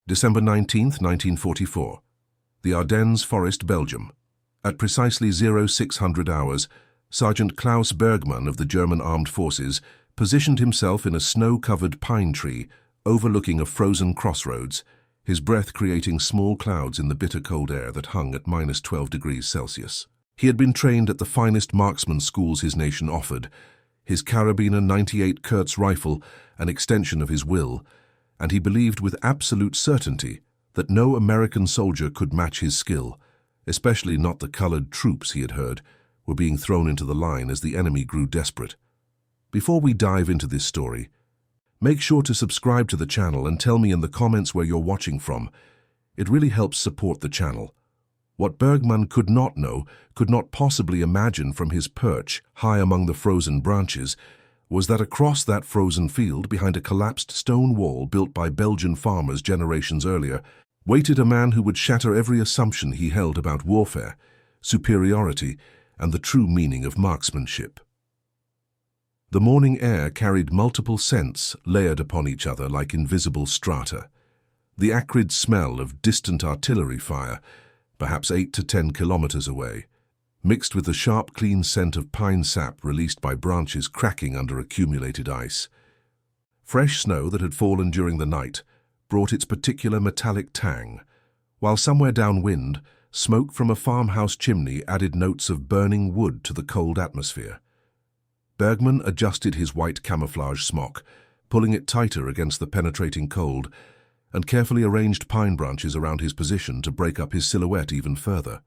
December 19, 1944. The Ardennes Forest, Belgium. At precisely 0600 hours, Sergeant Klaus Bergmann of the German Armed Forces positioned himself in a snow-covered pine tree overlooking a frozen crossroads, his breath creating small clouds in the bitter cold air that hung at -12 degrees Celsius. He had been trained at the finest marksman schools his nation offered, his Karabiner 98 Kurz rifle an extension of his will, and he believed with absolute certainty that no American soldier could match his skill, especially not the colored troops he had heard were being thrown into the line as the enemy grew desperate. Before we dive into this story, make sure to subscribe to the channel and tell me in the comments where you're watching from. It really helps support the channel. What Bergmann could not know, could not possibly imagine from his perch high among the frozen branches, was that across that frozen field, behind a collapsed stone wall built by Belgian farmers generations earlier, waited a man who would shatter every assumption he held about warfare, superiority, and the true meaning of marksmanship. The morning air carried multiple scents layered upon each other like invisible strata. The acrid smell of distant artillery fire, perhaps 8 to 10 kilometers away, mixed with the sharp, clean scent of pine sap released by branches cracking under accumulated ice. Fresh snow that had fallen during the night brought its particular metallic tang, while somewhere downwind, smoke from a farmhouse chimney added notes of burning wood to the cold atmosphere. Bergmann adjusted his white camouflage smock, pulling it tighter against the penetrating cold, and carefully arranged pine branches around his position to break up his silhouette even further.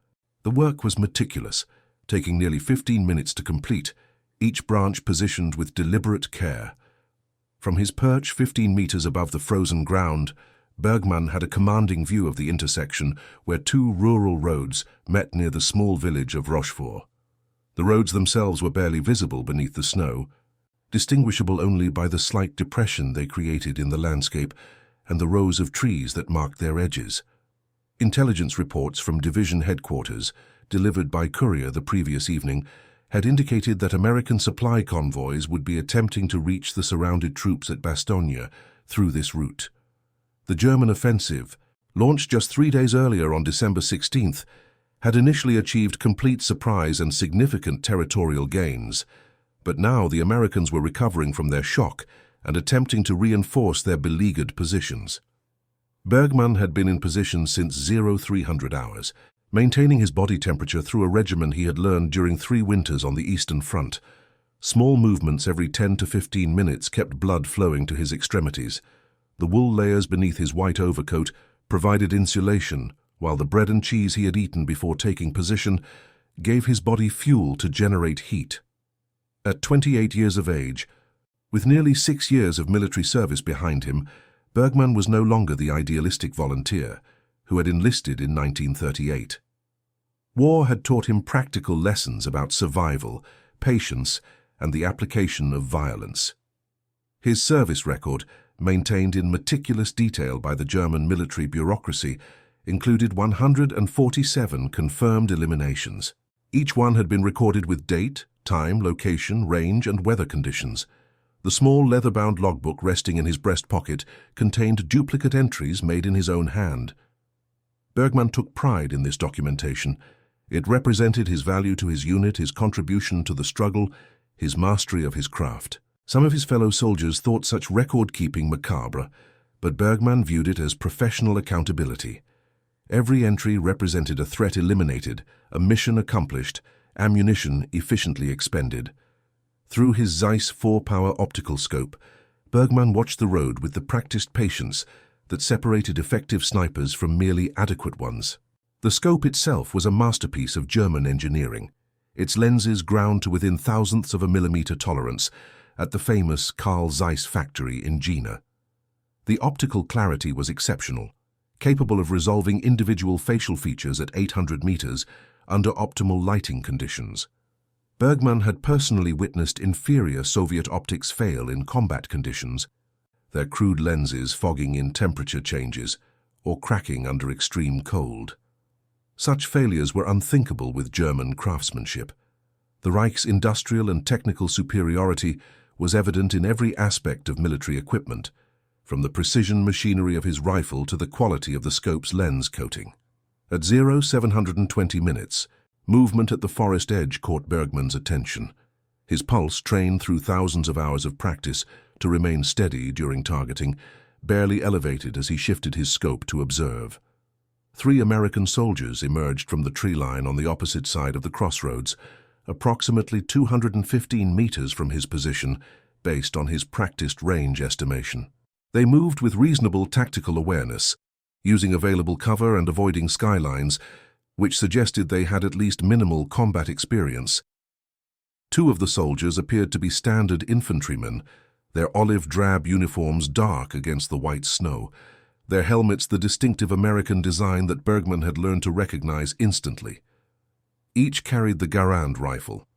The work was meticulous, taking nearly 15 minutes to complete, each branch positioned with deliberate care. From his perch 15 meters above the frozen ground, Bergmann had a commanding view of the intersection where two rural roads met near the small village of Rochefort. The roads themselves were barely visible beneath the snow, distinguishable only by the slight depression they created in the landscape and the rows of trees that marked their edges. Intelligence reports from division headquarters, delivered by courier the previous evening, had indicated that American supply convoys would be attempting to reach the surrounded troops at Bastogne through this route. The German offensive, launched just 3 days earlier on December 16th, had initially achieved complete surprise and significant territorial gains, but now the Americans were recovering from their shock and attempting to reinforce their beleaguered positions. Bergmann had been in position since 0300 hours, maintaining his body temperature through a regimen he had learned during 3 winters on the Eastern Front. Small movements every 10 to 15 minutes kept blood flowing to his extremities. The wool layers beneath his white overcoat provided insulation, while the bread and cheese he had eaten before taking position gave his body fuel to generate heat. At 28 years of age, with nearly 6 years of military service behind him, Bergmann was no longer the idealistic volunteer who had enlisted in 1938. War had taught him practical lessons about survival, patience, and the application of violence. His service record, maintained in meticulous detail by the German military bureaucracy, included 147 confirmed eliminations. Each one had been recorded with date, time, location, range, and weather conditions. The small leather-bound logbook resting in his breast pocket contained duplicate entries made in his own hand. Bergmann took pride in this documentation. It represented his value to his unit, his contribution to the struggle, his mastery of his craft. Some of his fellow soldiers thought such record-keeping macabre, but Bergmann viewed it as professional accountability. Every entry represented a threat eliminated, a mission accomplished, ammunition efficiently expended. Through his Zeiss 4-power optical scope, Bergmann watched the road with the practiced patience that separated effective snipers from merely adequate ones. The scope itself was a masterpiece of German engineering, its lenses ground to within thousandths of a millimeter tolerance at the famous Carl Zeiss factory in Jena. The optical clarity was exceptional, capable of resolving individual facial features at 800 meters under optimal lighting conditions. Bergmann had personally witnessed inferior Soviet optics fail in combat conditions, their crude lenses fogging in temperature changes or cracking under extreme cold. Such failures were unthinkable with German craftsmanship. The Reich's industrial and technical superiority was evident in every aspect of military equipment, from the precision machinery of his rifle to the quality of the scope's lens coating. At 0720 minutes, movement at the forest edge caught Bergman's attention. His pulse, trained through thousands of hours of practice to remain steady during targeting, barely elevated as he shifted his scope to observe. 3 American soldiers emerged from the tree line on the opposite side of the crossroads, approximately 215 meters from his position, based on his practiced range estimation. They moved with reasonable tactical awareness, using available cover and avoiding skylines, which suggested they had at least minimal combat experience. 2 of the soldiers appeared to be standard infantrymen, their olive-drab uniforms dark against the white snow, their helmets the distinctive American design that Bergman had learned to recognize instantly. Each carried the Garand rifle,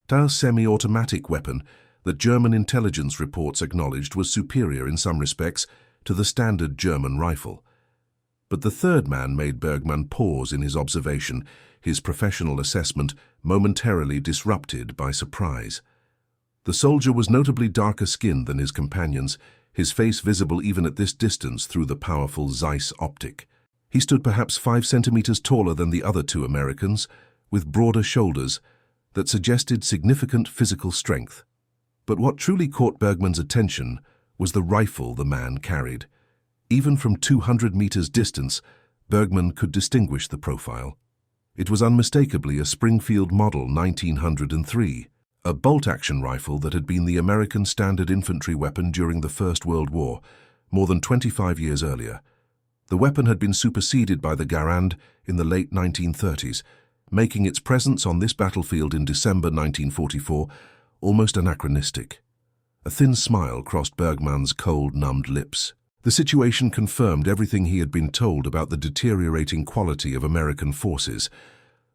a semi-automatic weapon that German intelligence reports acknowledged was superior in some respects to the standard German rifle. But the third man made Bergman pause in his observation, his professional assessment momentarily disrupted by surprise. The soldier was notably darker skinned than his companions, his face visible even at this distance through the powerful Zeiss optic. He stood perhaps 5 centimeters taller than the other 2 Americans, with broader shoulders that suggested significant physical strength. But what truly caught Bergman's attention was the rifle the man carried. Even from 200 meters distance, Bergman could distinguish the profile. It was unmistakably a Springfield Model 1903, a bolt-action rifle that had been the American standard infantry weapon during the First World War, more than 25 years earlier. The weapon had been superseded by the Garand in the late 1930s, making its presence on this battlefield in December 1944 almost anachronistic. A thin smile crossed Bergman's cold, numbed lips. The situation confirmed everything he had been told about the deteriorating quality of American forces.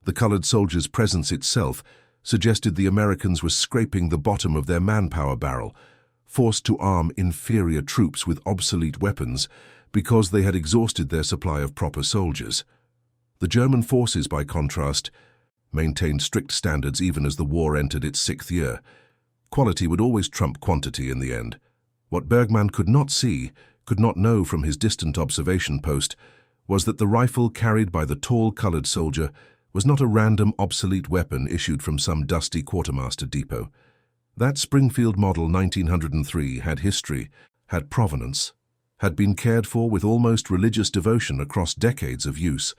The colored soldiers' presence itself suggested the Americans were scraping the bottom of their manpower barrel, forced to arm inferior troops with obsolete weapons because they had exhausted their supply of proper soldiers. The German forces, by contrast, maintained strict standards even as the war entered its 6th year. Quality would always trump quantity in the end. What Bergman could not see, could not know from his distant observation post, was that the rifle carried by the tall colored soldier was not a random obsolete weapon issued from some dusty quartermaster depot. That Springfield Model 1903 had history, had provenance, had been cared for with almost religious devotion across decades of use.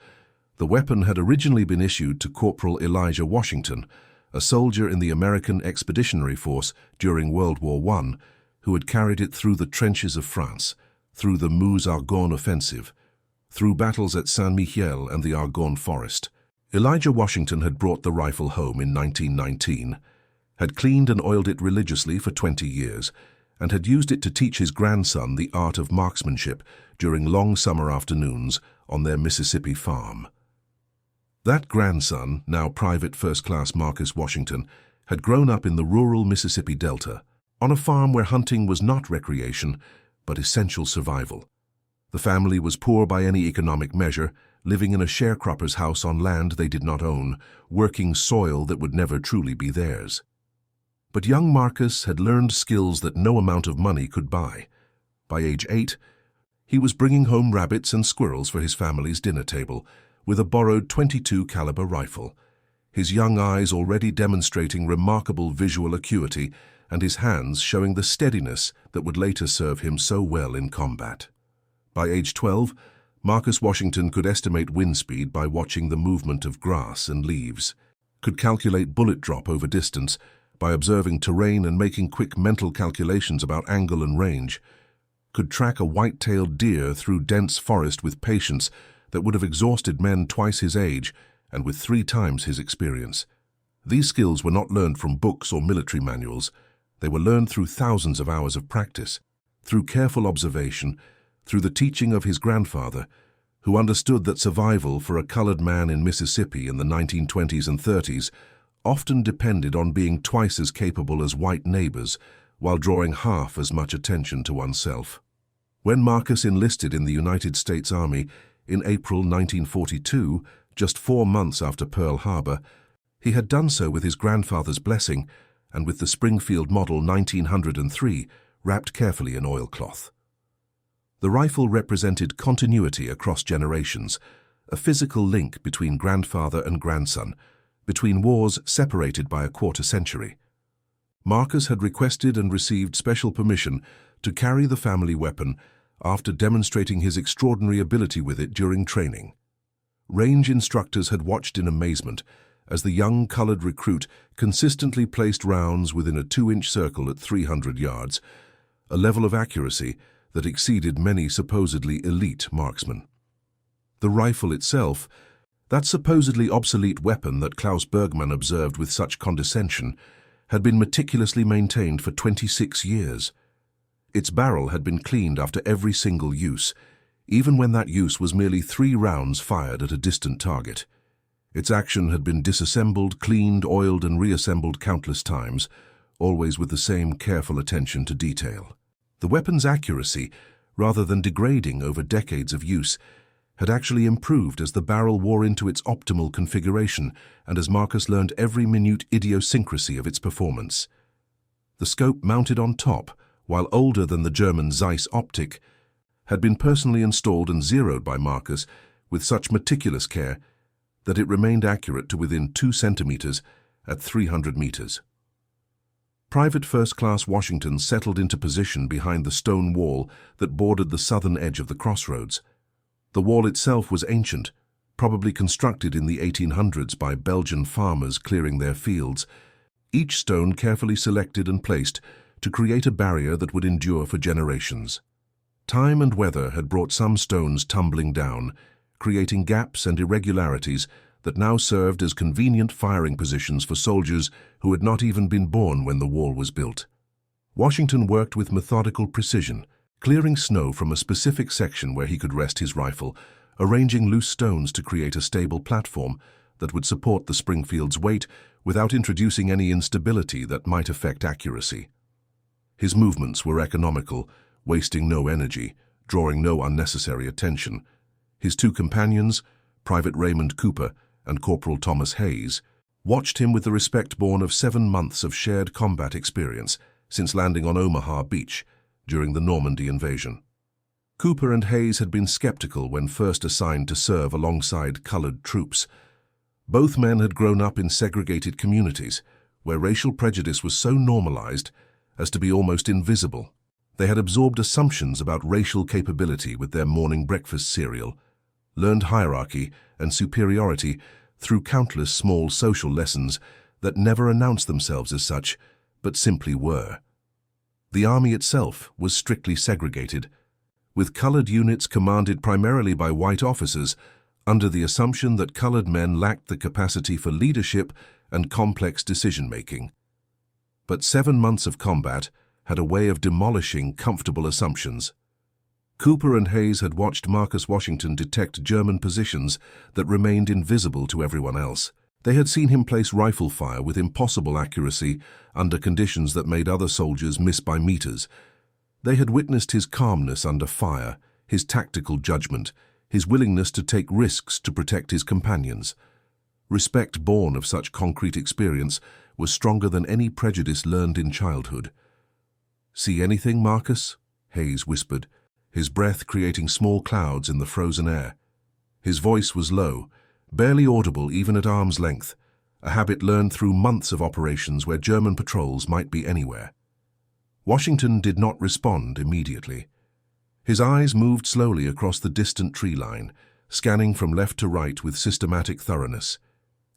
The weapon had originally been issued to Corporal Elijah Washington, a soldier in the American Expeditionary Force during World War I, who had carried it through the trenches of France, through the Meuse-Argonne offensive, through battles at Saint-Mihiel and the Argonne Forest. Elijah Washington had brought the rifle home in 1919, had cleaned and oiled it religiously for 20 years, and had used it to teach his grandson the art of marksmanship during long summer afternoons on their Mississippi farm. That grandson, now Private First Class Marcus Washington, had grown up in the rural Mississippi Delta, on a farm where hunting was not recreation, but essential survival. The family was poor by any economic measure, living in a sharecropper's house on land they did not own, working soil that would never truly be theirs. But young Marcus had learned skills that no amount of money could buy. By age 8, he was bringing home rabbits and squirrels for his family's dinner table, with a borrowed .22 caliber rifle, his young eyes already demonstrating remarkable visual acuity and his hands showing the steadiness that would later serve him so well in combat. By age 12, Marcus Washington could estimate wind speed by watching the movement of grass and leaves, could calculate bullet drop over distance by observing terrain and making quick mental calculations about angle and range, could track a white-tailed deer through dense forest with patience that would have exhausted men twice his age and with 3 times his experience. These skills were not learned from books or military manuals. They were learned through thousands of hours of practice, through careful observation, through the teaching of his grandfather, who understood that survival for a colored man in Mississippi in the 1920s and 30s often depended on being twice as capable as white neighbors while drawing half as much attention to oneself. When Marcus enlisted in the United States Army in April 1942, just 4 months after Pearl Harbor, he had done so with his grandfather's blessing and with the Springfield Model 1903 wrapped carefully in oilcloth. The rifle represented continuity across generations, a physical link between grandfather and grandson, between wars separated by a quarter century. Marcus had requested and received special permission to carry the family weapon after demonstrating his extraordinary ability with it during training. Range instructors had watched in amazement as the young colored recruit consistently placed rounds within a 2-inch circle at 300 yards, a level of accuracy that exceeded many supposedly elite marksmen. The rifle itself, that supposedly obsolete weapon that Klaus Bergmann observed with such condescension, had been meticulously maintained for 26 years. Its barrel had been cleaned after every single use, even when that use was merely 3 rounds fired at a distant target. Its action had been disassembled, cleaned, oiled, and reassembled countless times, always with the same careful attention to detail. The weapon's accuracy, rather than degrading over decades of use, had actually improved as the barrel wore into its optimal configuration and as Marcus learned every minute idiosyncrasy of its performance. The scope mounted on top, while older than the German Zeiss Optik, had been personally installed and zeroed by Marcus with such meticulous care that it remained accurate to within 2 centimeters at 300 meters. Private First Class Washington settled into position behind the stone wall that bordered the southern edge of the crossroads. The wall itself was ancient, probably constructed in the 1800s by Belgian farmers clearing their fields, each stone carefully selected and placed to create a barrier that would endure for generations. Time and weather had brought some stones tumbling down, creating gaps and irregularities that now served as convenient firing positions for soldiers who had not even been born when the wall was built. Washington worked with methodical precision, clearing snow from a specific section where he could rest his rifle, arranging loose stones to create a stable platform that would support the Springfield's weight without introducing any instability that might affect accuracy. His movements were economical, wasting no energy, drawing no unnecessary attention. His 2 companions, Private Raymond Cooper and Corporal Thomas Hayes, watched him with the respect born of 7 months of shared combat experience since landing on Omaha Beach during the Normandy invasion. Cooper and Hayes had been skeptical when first assigned to serve alongside colored troops. Both men had grown up in segregated communities where racial prejudice was so normalized as to be almost invisible. They had absorbed assumptions about racial capability with their morning breakfast cereal, learned hierarchy and superiority through countless small social lessons that never announced themselves as such, but simply were. The army itself was strictly segregated, with colored units commanded primarily by white officers under the assumption that colored men lacked the capacity for leadership and complex decision-making. But 7 months of combat had a way of demolishing comfortable assumptions. Cooper and Hayes had watched Marcus Washington detect German positions that remained invisible to everyone else. They had seen him place rifle fire with impossible accuracy under conditions that made other soldiers miss by meters. They had witnessed his calmness under fire, his tactical judgment, his willingness to take risks to protect his companions. Respect born of such concrete experience was stronger than any prejudice learned in childhood. "See anything, Marcus?" Hayes whispered, his breath creating small clouds in the frozen air. His voice was low, barely audible even at arm's length, a habit learned through months of operations where German patrols might be anywhere. Washington did not respond immediately. His eyes moved slowly across the distant tree line, scanning from left to right with systematic thoroughness.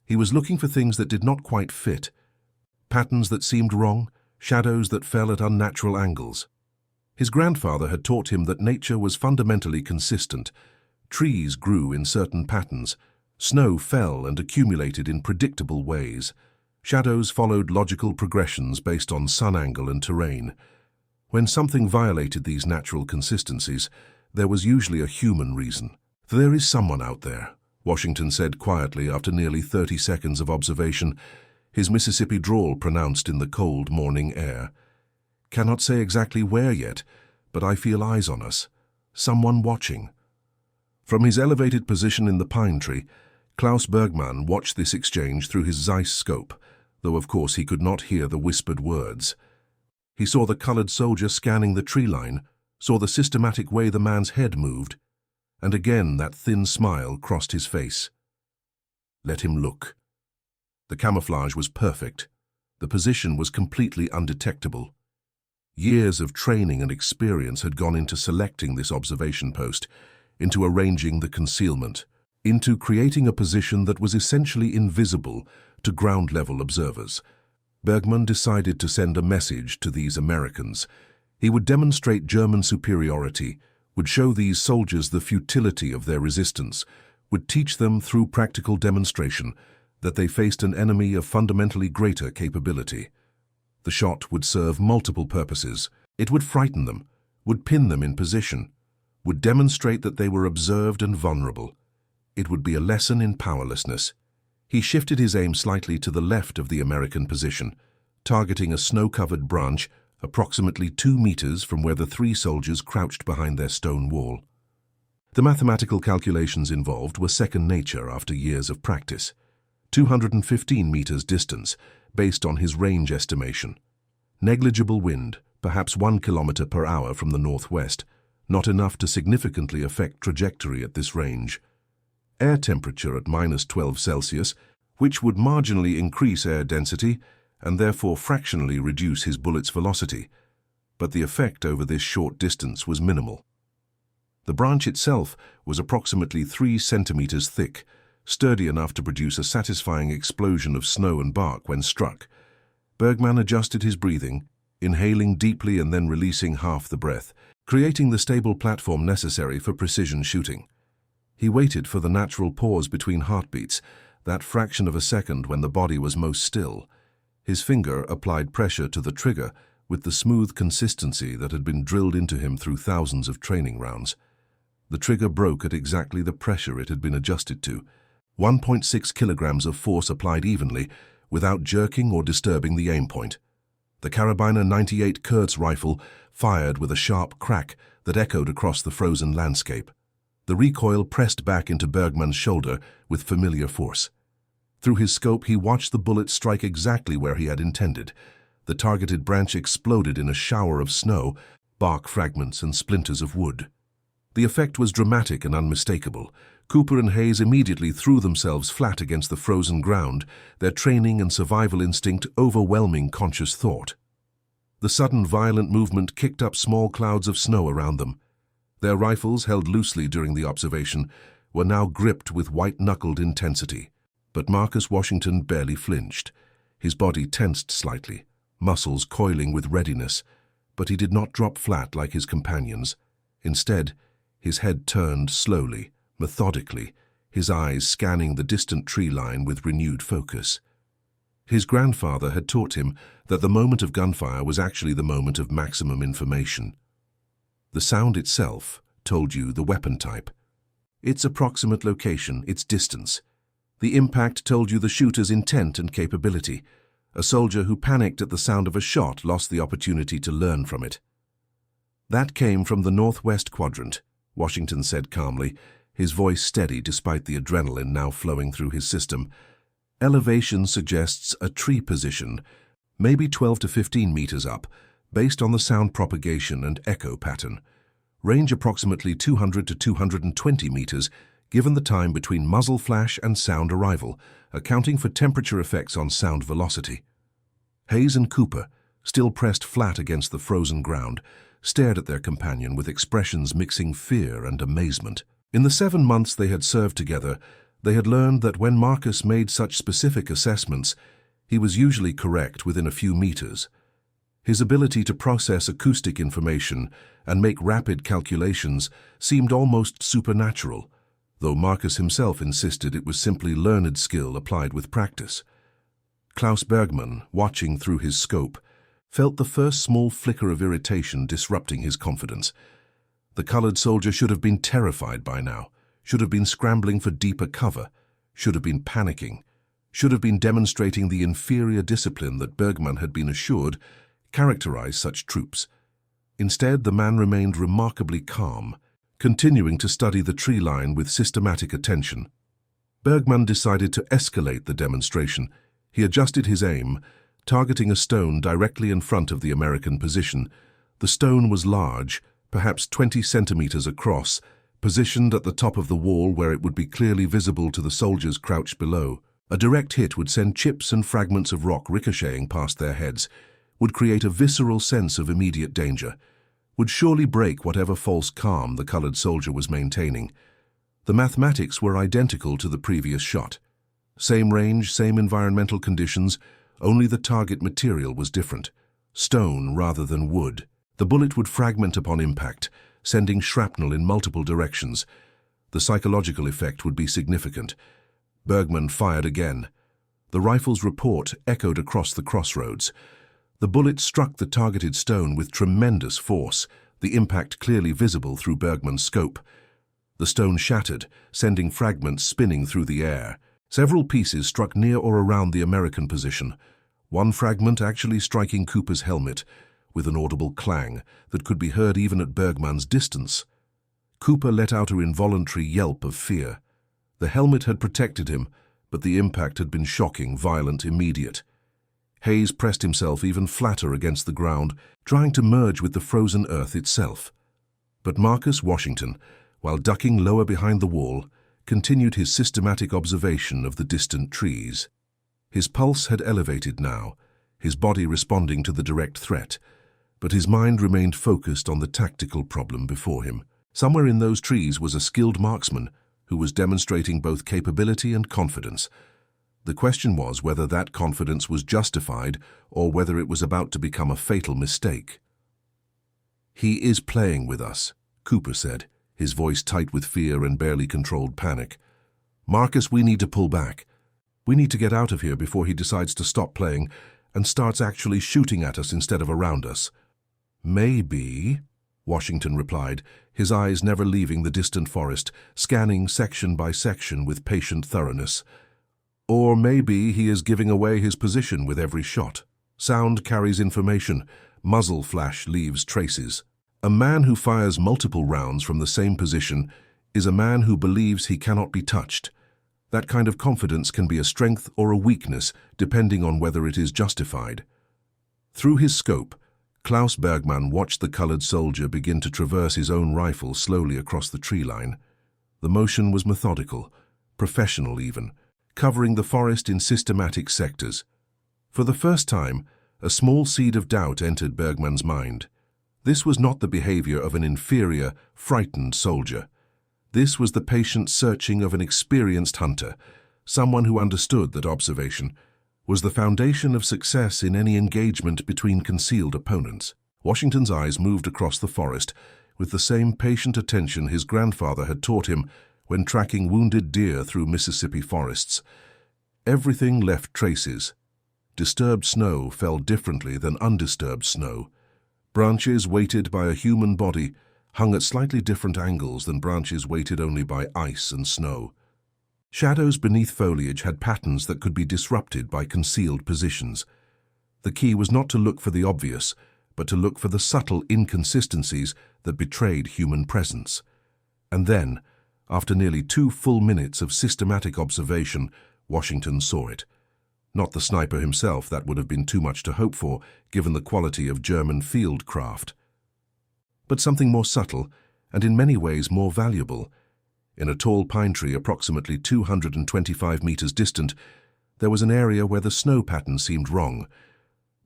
He was looking for things that did not quite fit, patterns that seemed wrong, shadows that fell at unnatural angles. His grandfather had taught him that nature was fundamentally consistent. Trees grew in certain patterns, snow fell and accumulated in predictable ways. Shadows followed logical progressions based on sun angle and terrain. When something violated these natural consistencies, there was usually a human reason. "There is someone out there," Washington said quietly after nearly 30 seconds of observation, his Mississippi drawl pronounced in the cold morning air. "Cannot say exactly where yet, but I feel eyes on us. Someone watching." From his elevated position in the pine tree, Klaus Bergmann watched this exchange through his Zeiss scope, though of course he could not hear the whispered words. He saw the colored soldier scanning the tree line, saw the systematic way the man's head moved, and again that thin smile crossed his face. Let him look. The camouflage was perfect. The position was completely undetectable. Years of training and experience had gone into selecting this observation post, into arranging the concealment, into creating a position that was essentially invisible to ground-level observers. Bergman decided to send a message to these Americans. He would demonstrate German superiority, would show these soldiers the futility of their resistance, would teach them through practical demonstration that they faced an enemy of fundamentally greater capability. The shot would serve multiple purposes. It would frighten them, would pin them in position, would demonstrate that they were observed and vulnerable. It would be a lesson in powerlessness. He shifted his aim slightly to the left of the American position, targeting a snow-covered branch approximately 2 meters from where the 3 soldiers crouched behind their stone wall. The mathematical calculations involved were second nature after years of practice. 215 meters distance, based on his range estimation. Negligible wind, perhaps 1 kilometer per hour from the northwest, not enough to significantly affect trajectory at this range. Air temperature at -12 Celsius, which would marginally increase air density and therefore fractionally reduce his bullet's velocity, but the effect over this short distance was minimal. The branch itself was approximately 3 centimeters thick, sturdy enough to produce a satisfying explosion of snow and bark when struck. Bergman adjusted his breathing, inhaling deeply and then releasing half the breath, creating the stable platform necessary for precision shooting. He waited for the natural pause between heartbeats, that fraction of a second when the body was most still. His finger applied pressure to the trigger with the smooth consistency that had been drilled into him through thousands of training rounds. The trigger broke at exactly the pressure it had been adjusted to. 1.6 kilograms of force applied evenly, without jerking or disturbing the aim point. The Karabiner 98 Kurz rifle fired with a sharp crack that echoed across the frozen landscape. The recoil pressed back into Bergman's shoulder with familiar force. Through his scope, he watched the bullet strike exactly where he had intended. The targeted branch exploded in a shower of snow, bark fragments and splinters of wood. The effect was dramatic and unmistakable. Cooper and Hayes immediately threw themselves flat against the frozen ground, their training and survival instinct overwhelming conscious thought. The sudden violent movement kicked up small clouds of snow around them. Their rifles, held loosely during the observation, were now gripped with white-knuckled intensity. But Marcus Washington barely flinched. His body tensed slightly, muscles coiling with readiness, but he did not drop flat like his companions. Instead, his head turned slowly, methodically, his eyes scanning the distant tree line with renewed focus. His grandfather had taught him that the moment of gunfire was actually the moment of maximum information. The sound itself told you the weapon type, its approximate location, its distance. The impact told you the shooter's intent and capability. A soldier who panicked at the sound of a shot lost the opportunity to learn from it. That came from the northwest quadrant, Washington said calmly, his voice steady despite the adrenaline now flowing through his system. Elevation suggests a tree position, maybe 12 to 15 meters up, based on the sound propagation and echo pattern. Range approximately 200 to 220 meters, given the time between muzzle flash and sound arrival, accounting for temperature effects on sound velocity. Hayes and Cooper, still pressed flat against the frozen ground, stared at their companion with expressions mixing fear and amazement. In the 7 months they had served together, they had learned that when Marcus made such specific assessments, he was usually correct within a few meters. His ability to process acoustic information and make rapid calculations seemed almost supernatural, though Marcus himself insisted it was simply learned skill applied with practice. Klaus Bergman, watching through his scope, felt the first small flicker of irritation disrupting his confidence. The colored soldier should have been terrified by now, should have been scrambling for deeper cover, should have been panicking, should have been demonstrating the inferior discipline that Bergman had been assured characterized such troops. Instead, the man remained remarkably calm, continuing to study the tree line with systematic attention. Bergman decided to escalate the demonstration. He adjusted his aim, targeting a stone directly in front of the American position. The stone was large, perhaps 20 centimeters across, positioned at the top of the wall where it would be clearly visible to the soldiers crouched below. A direct hit would send chips and fragments of rock ricocheting past their heads, would create a visceral sense of immediate danger, would surely break whatever false calm the colored soldier was maintaining. The mathematics were identical to the previous shot. Same range, same environmental conditions, only the target material was different. Stone rather than wood. The bullet would fragment upon impact, sending shrapnel in multiple directions. The psychological effect would be significant. Bergman fired again. The rifle's report echoed across the crossroads. The bullet struck the targeted stone with tremendous force, the impact clearly visible through Bergman's scope. The stone shattered, sending fragments spinning through the air. Several pieces struck near or around the American position, one fragment actually striking Cooper's helmet, with an audible clang that could be heard even at Bergman's distance. Cooper let out an involuntary yelp of fear. The helmet had protected him, but the impact had been shocking, violent, immediate. Hayes pressed himself even flatter against the ground, trying to merge with the frozen earth itself. But Marcus Washington, while ducking lower behind the wall, continued his systematic observation of the distant trees. His pulse had elevated now, his body responding to the direct threat, but his mind remained focused on the tactical problem before him. Somewhere in those trees was a skilled marksman who was demonstrating both capability and confidence. The question was whether that confidence was justified or whether it was about to become a fatal mistake. "He is playing with us," Cooper said, his voice tight with fear and barely controlled panic. "Marcus, we need to pull back. We need to get out of here before he decides to stop playing and starts actually shooting at us instead of around us." "Maybe," Washington replied, his eyes never leaving the distant forest, scanning section by section with patient thoroughness. "Or maybe he is giving away his position with every shot. Sound carries information, muzzle flash leaves traces. A man who fires multiple rounds from the same position is a man who believes he cannot be touched. That kind of confidence can be a strength or a weakness, depending on whether it is justified." Through his scope, Klaus Bergman watched the colored soldier begin to traverse his own rifle slowly across the tree line. The motion was methodical, professional even, covering the forest in systematic sectors. For the first time, a small seed of doubt entered Bergman's mind. This was not the behavior of an inferior, frightened soldier. This was the patient searching of an experienced hunter, someone who understood that observation was the foundation of success in any engagement between concealed opponents. Washington's eyes moved across the forest with the same patient attention his grandfather had taught him when tracking wounded deer through Mississippi forests. Everything left traces. Disturbed snow fell differently than undisturbed snow. Branches weighted by a human body hung at slightly different angles than branches weighted only by ice and snow. Shadows beneath foliage had patterns that could be disrupted by concealed positions. The key was not to look for the obvious, but to look for the subtle inconsistencies that betrayed human presence. And then, after nearly 2 full minutes of systematic observation, Washington saw it. Not the sniper himself, that would have been too much to hope for, given the quality of German field craft. But something more subtle, and in many ways more valuable. In a tall pine tree approximately 225 meters distant, there was an area where the snow pattern seemed wrong.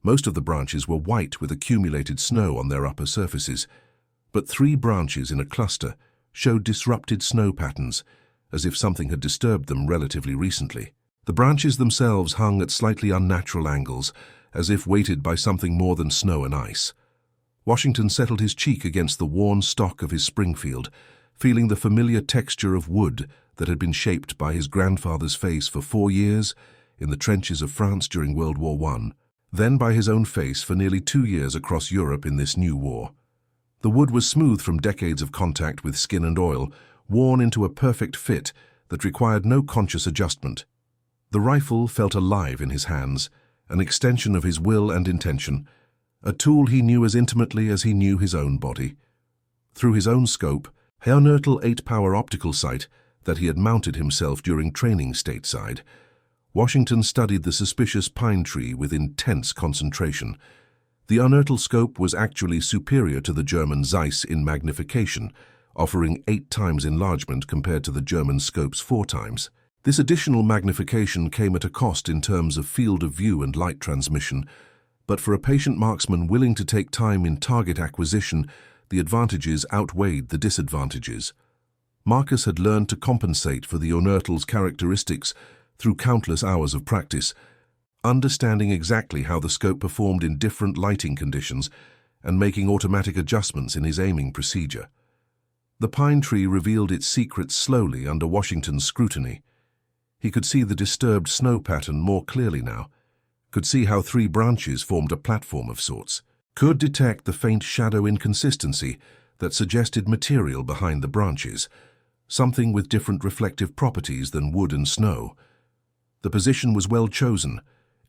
Most of the branches were white with accumulated snow on their upper surfaces, but 3 branches in a cluster showed disrupted snow patterns, as if something had disturbed them relatively recently. The branches themselves hung at slightly unnatural angles, as if weighted by something more than snow and ice. Washington settled his cheek against the worn stock of his Springfield, feeling the familiar texture of wood that had been shaped by his grandfather's face for 4 years in the trenches of France during World War I, then by his own face for nearly 2 years across Europe in this new war. The wood was smooth from decades of contact with skin and oil, worn into a perfect fit that required no conscious adjustment. The rifle felt alive in his hands, an extension of his will and intention, a tool he knew as intimately as he knew his own body. Through his own scope, Herrnhüttel 8-power optical sight that he had mounted himself during training stateside, Washington studied the suspicious pine tree with intense concentration. The Unertl scope was actually superior to the German Zeiss in magnification, offering 8 times enlargement compared to the German scope's 4 times. This additional magnification came at a cost in terms of field of view and light transmission, but for a patient marksman willing to take time in target acquisition, the advantages outweighed the disadvantages. Marcus had learned to compensate for the Unertl's characteristics through countless hours of practice, understanding exactly how the scope performed in different lighting conditions and making automatic adjustments in his aiming procedure. The pine tree revealed its secrets slowly under Washington's scrutiny. He could see the disturbed snow pattern more clearly now, could see how 3 branches formed a platform of sorts, could detect the faint shadow inconsistency that suggested material behind the branches, something with different reflective properties than wood and snow. The position was well chosen,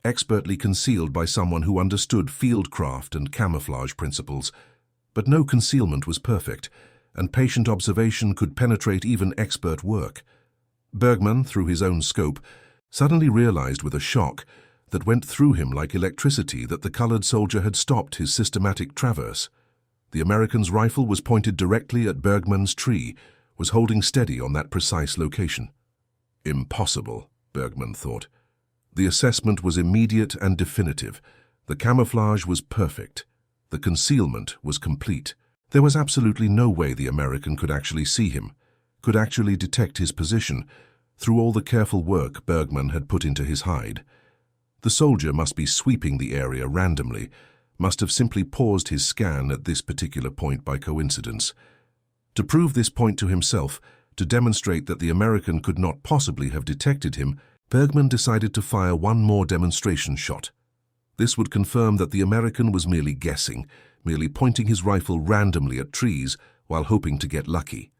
expertly concealed by someone who understood fieldcraft and camouflage principles, but no concealment was perfect, and patient observation could penetrate even expert work. Bergman, through his own scope, suddenly realized with a shock that went through him like electricity that the colored soldier had stopped his systematic traverse. The American's rifle was pointed directly at Bergman's tree, was holding steady on that precise location. Impossible, Bergman thought. The assessment was immediate and definitive. The camouflage was perfect. The concealment was complete. There was absolutely no way the American could actually see him, could actually detect his position, through all the careful work Bergman had put into his hide. The soldier must be sweeping the area randomly, must have simply paused his scan at this particular point by coincidence. To prove this point to himself, to demonstrate that the American could not possibly have detected him, Bergman decided to fire one more demonstration shot. This would confirm that the American was merely guessing, merely pointing his rifle randomly at trees while hoping to get lucky.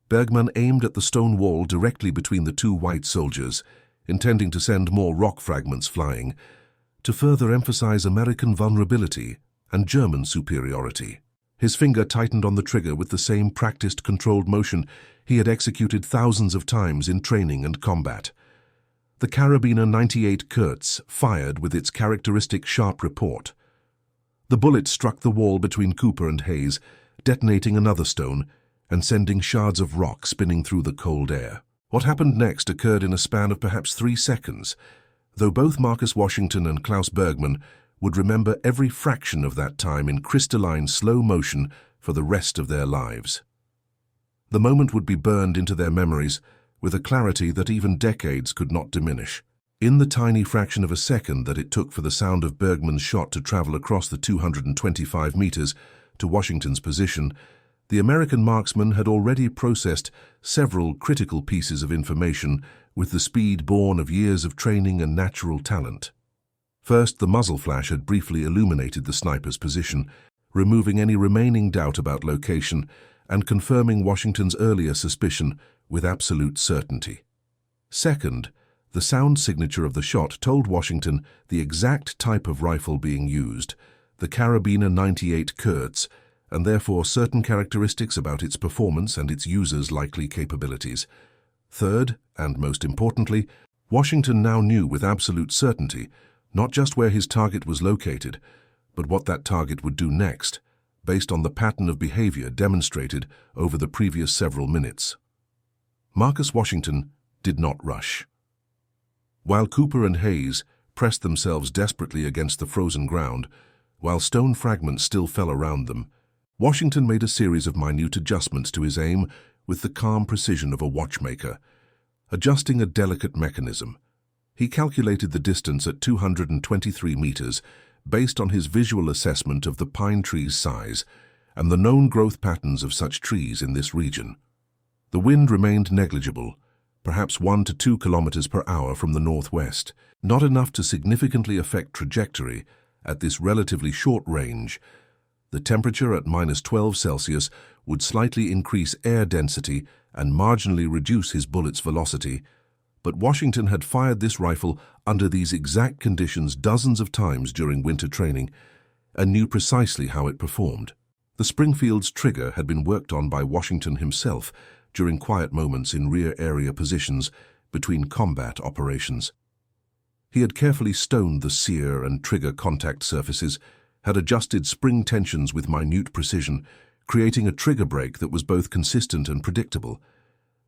Bergman aimed at the stone wall directly between the 2 white soldiers, intending to send more rock fragments flying, to further emphasize American vulnerability and German superiority. His finger tightened on the trigger with the same practiced, controlled motion he had executed thousands of times in training and combat. The Karabiner 98 Kurz fired with its characteristic sharp report. The bullet struck the wall between Cooper and Hayes, detonating another stone and sending shards of rock spinning through the cold air. What happened next occurred in a span of perhaps 3 seconds, though both Marcus Washington and Klaus Bergman would remember every fraction of that time in crystalline slow motion for the rest of their lives. The moment would be burned into their memories with a clarity that even decades could not diminish. In the tiny fraction of a second that it took for the sound of Bergman's shot to travel across the 225 meters to Washington's position, the American marksman had already processed several critical pieces of information with the speed born of years of training and natural talent. First, the muzzle flash had briefly illuminated the sniper's position, removing any remaining doubt about location and confirming Washington's earlier suspicion with absolute certainty. Second, the sound signature of the shot told Washington the exact type of rifle being used, the Karabiner 98 Kurz, and therefore certain characteristics about its performance and its user's likely capabilities. Third, and most importantly, Washington now knew with absolute certainty not just where his target was located, but what that target would do next, based on the pattern of behavior demonstrated over the previous several minutes. Marcus Washington did not rush. While Cooper and Hayes pressed themselves desperately against the frozen ground, while stone fragments still fell around them, Washington made a series of minute adjustments to his aim with the calm precision of a watchmaker, adjusting a delicate mechanism. He calculated the distance at 223 meters based on his visual assessment of the pine tree's size and the known growth patterns of such trees in this region. The wind remained negligible, perhaps 1 to 2 kilometers per hour from the northwest, not enough to significantly affect trajectory at this relatively short range. The temperature at -12 Celsius would slightly increase air density and marginally reduce his bullet's velocity, but Washington had fired this rifle under these exact conditions dozens of times during winter training and knew precisely how it performed. The Springfield's trigger had been worked on by Washington himself during quiet moments in rear area positions between combat operations. He had carefully stoned the sear and trigger contact surfaces, had adjusted spring tensions with minute precision, creating a trigger break that was both consistent and predictable.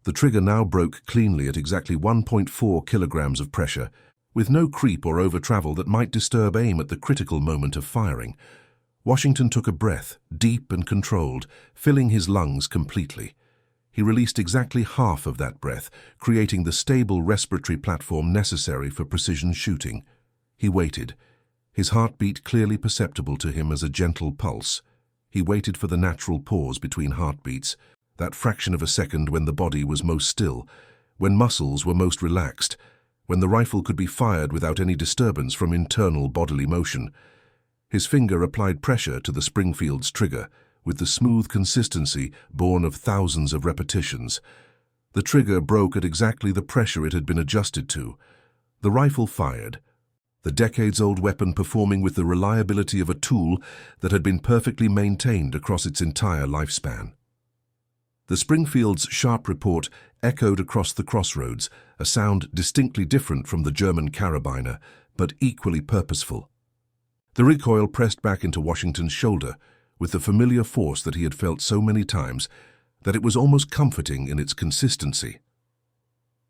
The trigger now broke cleanly at exactly 1.4 kilograms of pressure, with no creep or over-travel that might disturb aim at the critical moment of firing. Washington took a breath, deep and controlled, filling his lungs completely. He released exactly half of that breath, creating the stable respiratory platform necessary for precision shooting. He waited, his heartbeat clearly perceptible to him as a gentle pulse. He waited for the natural pause between heartbeats, that fraction of a second when the body was most still, when muscles were most relaxed, when the rifle could be fired without any disturbance from internal bodily motion. His finger applied pressure to the Springfield's trigger, with the smooth consistency born of thousands of repetitions. The trigger broke at exactly the pressure it had been adjusted to. The rifle fired, the decades-old weapon performing with the reliability of a tool that had been perfectly maintained across its entire lifespan. The Springfield's sharp report echoed across the crossroads, a sound distinctly different from the German carabiner, but equally purposeful. The recoil pressed back into Washington's shoulder with the familiar force that he had felt so many times that it was almost comforting in its consistency.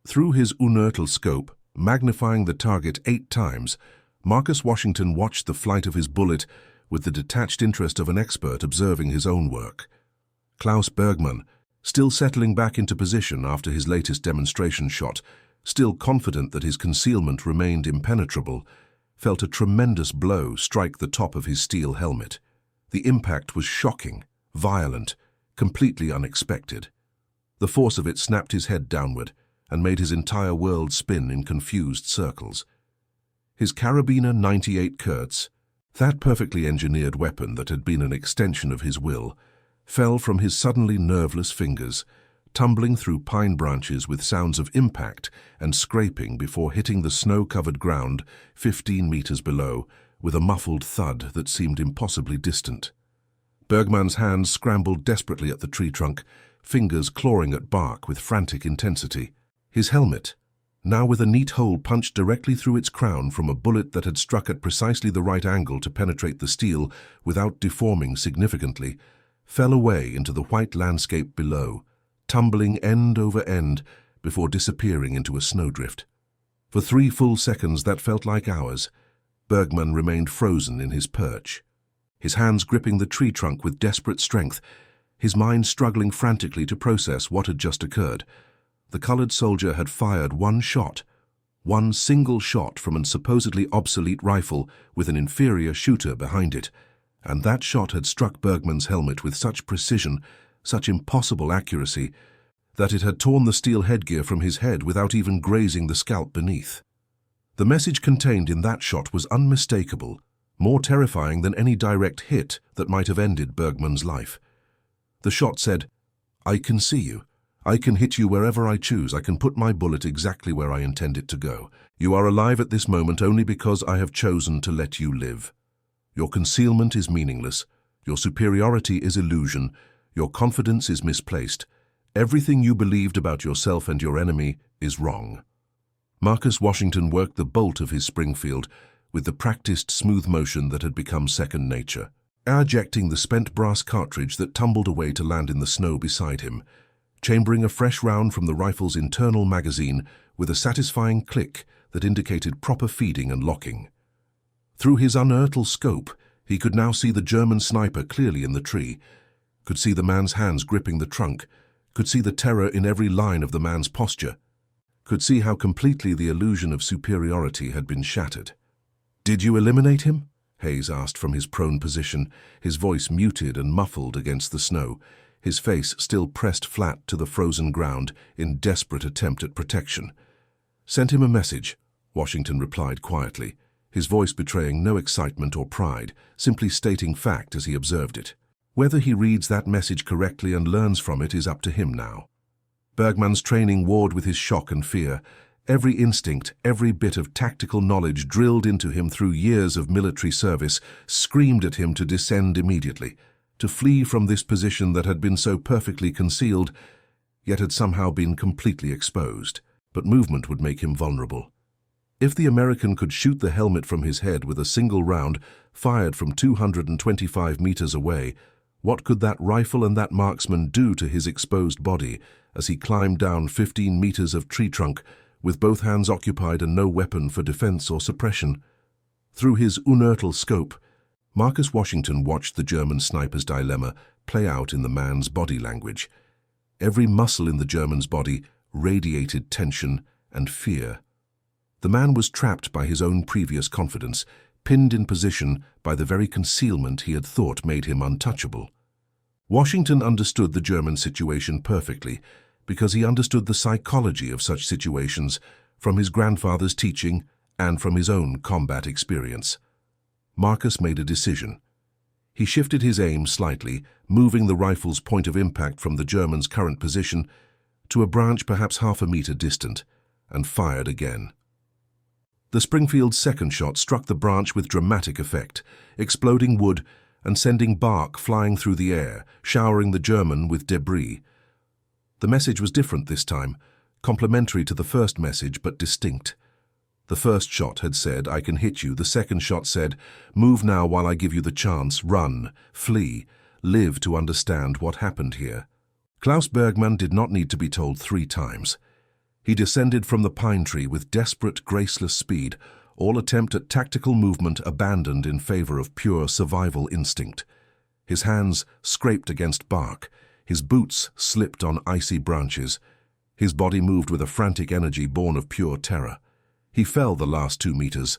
Through his unertal scope, magnifying the target 8 times, Marcus Washington watched the flight of his bullet with the detached interest of an expert observing his own work. Klaus Bergmann, still settling back into position after his latest demonstration shot, still confident that his concealment remained impenetrable, felt a tremendous blow strike the top of his steel helmet. The impact was shocking, violent, completely unexpected. The force of it snapped his head downward and made his entire world spin in confused circles. His Karabiner 98 Kurz, that perfectly engineered weapon that had been an extension of his will, fell from his suddenly nerveless fingers, tumbling through pine branches with sounds of impact and scraping before hitting the snow-covered ground 15 meters below with a muffled thud that seemed impossibly distant. Bergmann's hands scrambled desperately at the tree trunk, fingers clawing at bark with frantic intensity. His helmet, now with a neat hole punched directly through its crown from a bullet that had struck at precisely the right angle to penetrate the steel without deforming significantly, fell away into the white landscape below, tumbling end over end before disappearing into a snowdrift. For 3 full seconds that felt like hours, Bergmann remained frozen in his perch, his hands gripping the tree trunk with desperate strength, his mind struggling frantically to process what had just occurred. The colored soldier had fired one shot, one single shot from a supposedly obsolete rifle with an inferior shooter behind it, and that shot had struck Bergmann's helmet with such precision, such impossible accuracy, that it had torn the steel headgear from his head without even grazing the scalp beneath. The message contained in that shot was unmistakable, more terrifying than any direct hit that might have ended Bergmann's life. The shot said, "I can see you. I can hit you wherever I choose. I can put my bullet exactly where I intend it to go. You are alive at this moment only because I have chosen to let you live. Your concealment is meaningless. Your superiority is illusion. Your confidence is misplaced. Everything you believed about yourself and your enemy is wrong." Marcus Washington worked the bolt of his Springfield with the practiced smooth motion that had become second nature, ejecting the spent brass cartridge that tumbled away to land in the snow beside him, chambering a fresh round from the rifle's internal magazine with a satisfying click that indicated proper feeding and locking. Through his unearthly scope, he could now see the German sniper clearly in the tree, could see the man's hands gripping the trunk, could see the terror in every line of the man's posture, could see how completely the illusion of superiority had been shattered. "Did you eliminate him?" Hayes asked from his prone position, his voice muted and muffled against the snow, his face still pressed flat to the frozen ground in desperate attempt at protection. "Sent him a message," Washington replied quietly, his voice betraying no excitement or pride, simply stating fact as he observed it. Whether he reads that message correctly and learns from it is up to him now. Bergmann's training warred with his shock and fear. Every instinct, every bit of tactical knowledge drilled into him through years of military service screamed at him to descend immediately, to flee from this position that had been so perfectly concealed, yet had somehow been completely exposed. But movement would make him vulnerable. If the American could shoot the helmet from his head with a single round fired from 225 meters away, what could that rifle and that marksman do to his exposed body as he climbed down 15 meters of tree trunk with both hands occupied and no weapon for defense or suppression? Through his unertal scope, Marcus Washington watched the German sniper's dilemma play out in the man's body language. Every muscle in the German's body radiated tension and fear. The man was trapped by his own previous confidence, pinned in position by the very concealment he had thought made him untouchable. Washington understood the German situation perfectly because he understood the psychology of such situations from his grandfather's teaching and from his own combat experience. Marcus made a decision. He shifted his aim slightly, moving the rifle's point of impact from the German's current position to a branch perhaps half a meter distant, and fired again. The Springfield's second shot struck the branch with dramatic effect, exploding wood and sending bark flying through the air, showering the German with debris. The message was different this time, complementary to the first message but distinct. The first shot had said, "I can hit you." The second shot said, "Move now while I give you the chance. Run, flee, live to understand what happened here." Klaus Bergmann did not need to be told 3 times. He descended from the pine tree with desperate, graceless speed, all attempt at tactical movement abandoned in favor of pure survival instinct. His hands scraped against bark, his boots slipped on icy branches. His body moved with a frantic energy born of pure terror. He fell the last 2 meters,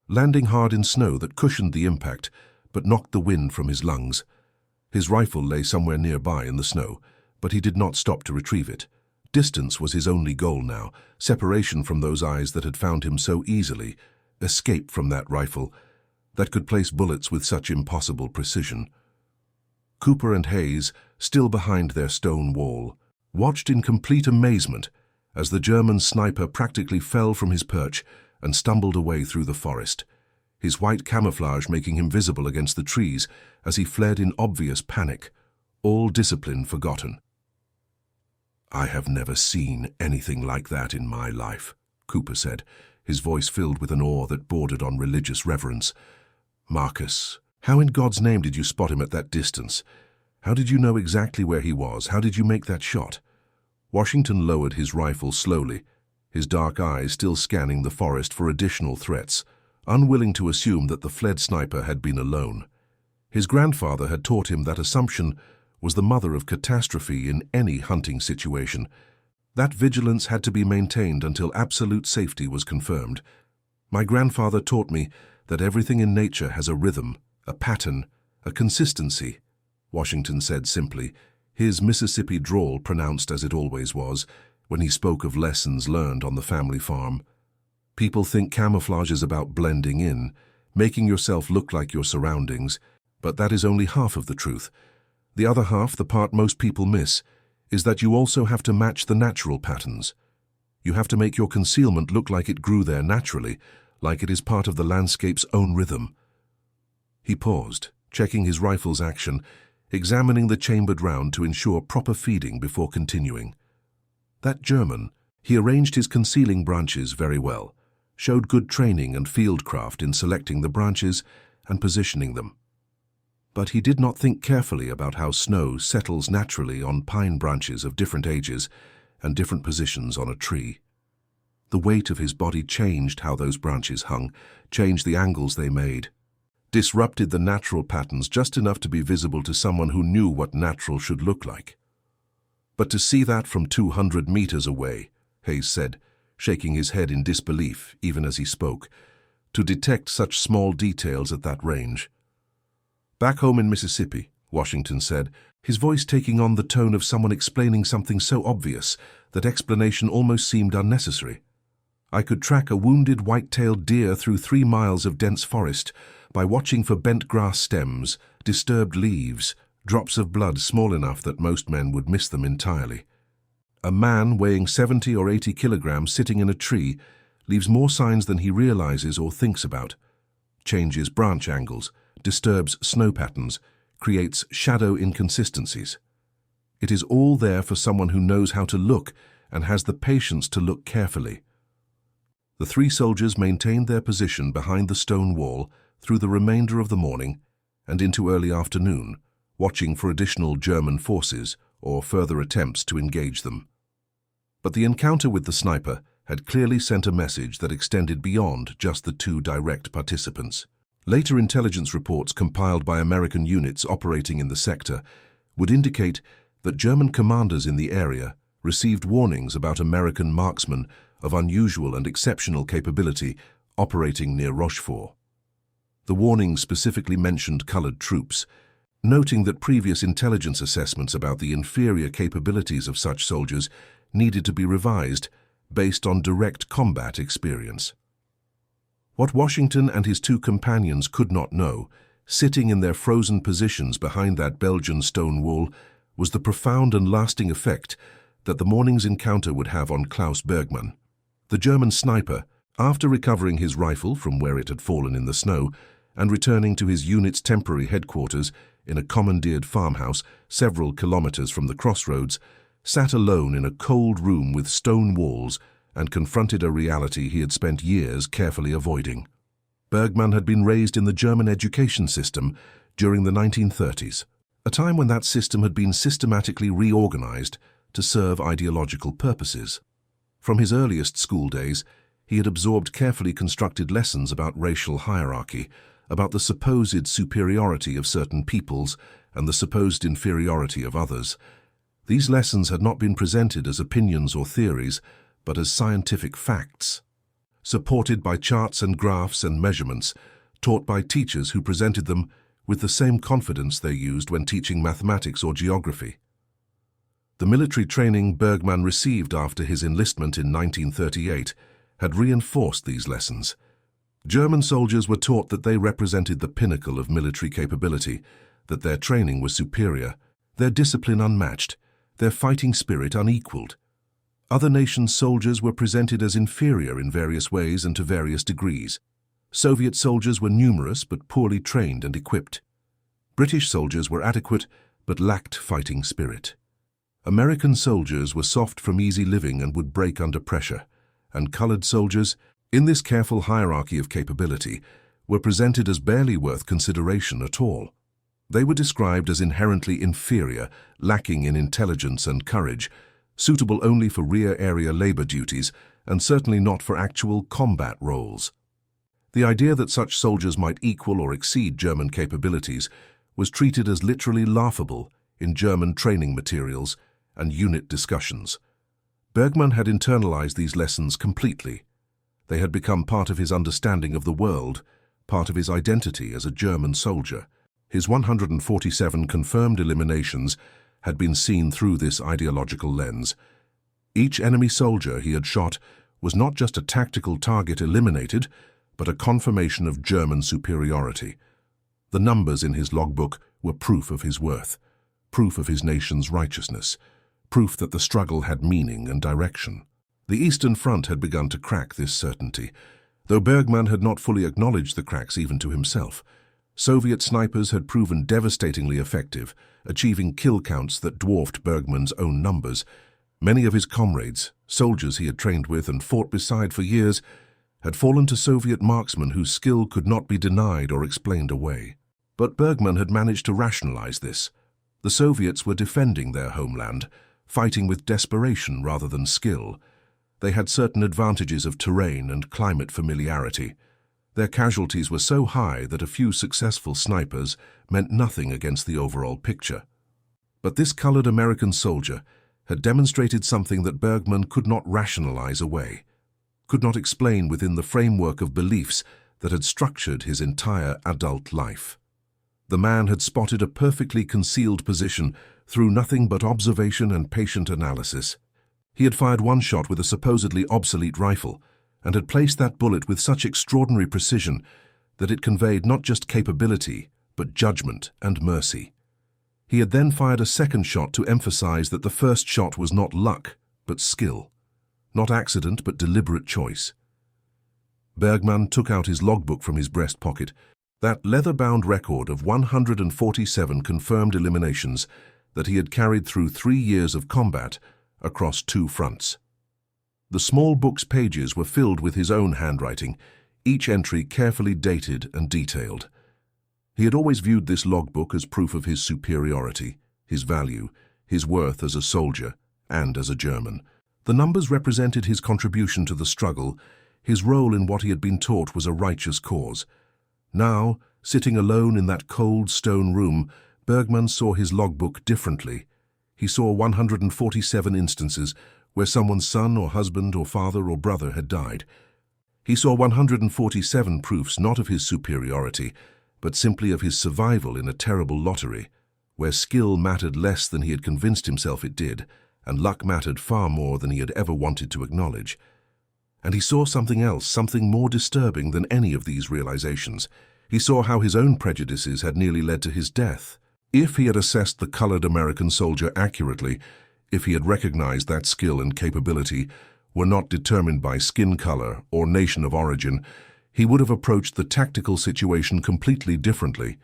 landing hard in snow that cushioned the impact but knocked the wind from his lungs. His rifle lay somewhere nearby in the snow, but he did not stop to retrieve it. Distance was his only goal now, separation from those eyes that had found him so easily, escape from that rifle that could place bullets with such impossible precision. Cooper and Hayes, still behind their stone wall, watched in complete amazement as the German sniper practically fell from his perch and stumbled away through the forest, his white camouflage making him visible against the trees as he fled in obvious panic, all discipline forgotten. "I have never seen anything like that in my life," Cooper said, his voice filled with an awe that bordered on religious reverence. "Marcus, how in God's name did you spot him at that distance? How did you know exactly where he was? How did you make that shot?" Washington lowered his rifle slowly, his dark eyes still scanning the forest for additional threats, unwilling to assume that the fled sniper had been alone. His grandfather had taught him that assumption was the mother of catastrophe in any hunting situation. That vigilance had to be maintained until absolute safety was confirmed. "My grandfather taught me that everything in nature has a rhythm, a pattern, a consistency," Washington said simply, his Mississippi drawl pronounced as it always was when he spoke of lessons learned on the family farm. "People think camouflage is about blending in, making yourself look like your surroundings, but that is only half of the truth. The other half, the part most people miss, is that you also have to match the natural patterns. You have to make your concealment look like it grew there naturally, like it is part of the landscape's own rhythm." He paused, checking his rifle's action, examining the chambered round to ensure proper feeding before continuing. That German, he arranged his concealing branches very well, showed good training and fieldcraft in selecting the branches and positioning them. But he did not think carefully about how snow settles naturally on pine branches of different ages and different positions on a tree. The weight of his body changed how those branches hung, changed the angles they made, disrupted the natural patterns just enough to be visible to someone who knew what natural should look like. "But to see that from 200 meters away," Hayes said, shaking his head in disbelief even as he spoke, "to detect such small details at that range." "Back home in Mississippi," Washington said, his voice taking on the tone of someone explaining something so obvious that explanation almost seemed unnecessary, "I could track a wounded white-tailed deer through 3 miles of dense forest by watching for bent grass stems, disturbed leaves, drops of blood small enough that most men would miss them entirely. A man weighing 70 or 80 kilograms sitting in a tree leaves more signs than he realizes or thinks about, changes branch angles, disturbs snow patterns, creates shadow inconsistencies. It is all there for someone who knows how to look and has the patience to look carefully. The three soldiers maintained their position behind the stone wall through the remainder of the morning and into early afternoon, watching for additional German forces or further attempts to engage them. But the encounter with the sniper had clearly sent a message that extended beyond just the two direct participants. Later intelligence reports compiled by American units operating in the sector would indicate that German commanders in the area received warnings about American marksmen of unusual and exceptional capability operating near Rochefort. The warnings specifically mentioned colored troops, noting that previous intelligence assessments about the inferior capabilities of such soldiers needed to be revised based on direct combat experience. What Washington and his two companions could not know, sitting in their frozen positions behind that Belgian stone wall, was the profound and lasting effect that the morning's encounter would have on Klaus Bergmann. The German sniper, after recovering his rifle from where it had fallen in the snow and returning to his unit's temporary headquarters in a commandeered farmhouse several kilometers from the crossroads, sat alone in a cold room with stone walls and confronted a reality he had spent years carefully avoiding. Bergmann had been raised in the German education system during the 1930s, a time when that system had been systematically reorganized to serve ideological purposes. From his earliest school days, he had absorbed carefully constructed lessons about racial hierarchy, about the supposed superiority of certain peoples and the supposed inferiority of others. These lessons had not been presented as opinions or theories, but as scientific facts, supported by charts and graphs and measurements, taught by teachers who presented them with the same confidence they used when teaching mathematics or geography. The military training Bergmann received after his enlistment in 1938 had reinforced these lessons. German soldiers were taught that they represented the pinnacle of military capability, that their training was superior, their discipline unmatched, their fighting spirit unequaled. Other nations' soldiers were presented as inferior in various ways and to various degrees. Soviet soldiers were numerous but poorly trained and equipped. British soldiers were adequate but lacked fighting spirit. American soldiers were soft from easy living and would break under pressure, and colored soldiers, in this careful hierarchy of capability, were presented as barely worth consideration at all. They were described as inherently inferior, lacking in intelligence and courage, suitable only for rear area labor duties, and certainly not for actual combat roles. The idea that such soldiers might equal or exceed German capabilities was treated as literally laughable in German training materials and unit discussions. Bergmann had internalized these lessons completely. They had become part of his understanding of the world, part of his identity as a German soldier. His 147 confirmed eliminations had been seen through this ideological lens. Each enemy soldier he had shot was not just a tactical target eliminated, but a confirmation of German superiority. The numbers in his logbook were proof of his worth, proof of his nation's righteousness, proof that the struggle had meaning and direction. The Eastern Front had begun to crack this certainty, though Bergmann had not fully acknowledged the cracks even to himself. Soviet snipers had proven devastatingly effective, achieving kill counts that dwarfed Bergmann's own numbers. Many of his comrades, soldiers he had trained with and fought beside for years, had fallen to Soviet marksmen whose skill could not be denied or explained away. But Bergmann had managed to rationalize this. The Soviets were defending their homeland, fighting with desperation rather than skill. They had certain advantages of terrain and climate familiarity. Their casualties were so high that a few successful snipers meant nothing against the overall picture. But this colored American soldier had demonstrated something that Bergmann could not rationalize away, could not explain within the framework of beliefs that had structured his entire adult life. The man had spotted a perfectly concealed position through nothing but observation and patient analysis. He had fired one shot with a supposedly obsolete rifle, and had placed that bullet with such extraordinary precision that it conveyed not just capability, but judgment and mercy. He had then fired a second shot to emphasize that the first shot was not luck, but skill, not accident, but deliberate choice. Bergmann took out his logbook from his breast pocket, that leather-bound record of 147 confirmed eliminations that he had carried through 3 years of combat across 2 fronts. The small book's pages were filled with his own handwriting, each entry carefully dated and detailed. He had always viewed this logbook as proof of his superiority, his value, his worth as a soldier and as a German. The numbers represented his contribution to the struggle. His role in what he had been taught was a righteous cause. Now, sitting alone in that cold stone room, Bergman saw his logbook differently. He saw 147 instances where someone's son or husband or father or brother had died. He saw 147 proofs not of his superiority, but simply of his survival in a terrible lottery, where skill mattered less than he had convinced himself it did, and luck mattered far more than he had ever wanted to acknowledge. And he saw something else, something more disturbing than any of these realizations. He saw how his own prejudices had nearly led to his death. If he had assessed the colored American soldier accurately, if he had recognized that skill and capability were not determined by skin color or nation of origin, he would have approached the tactical situation completely differently.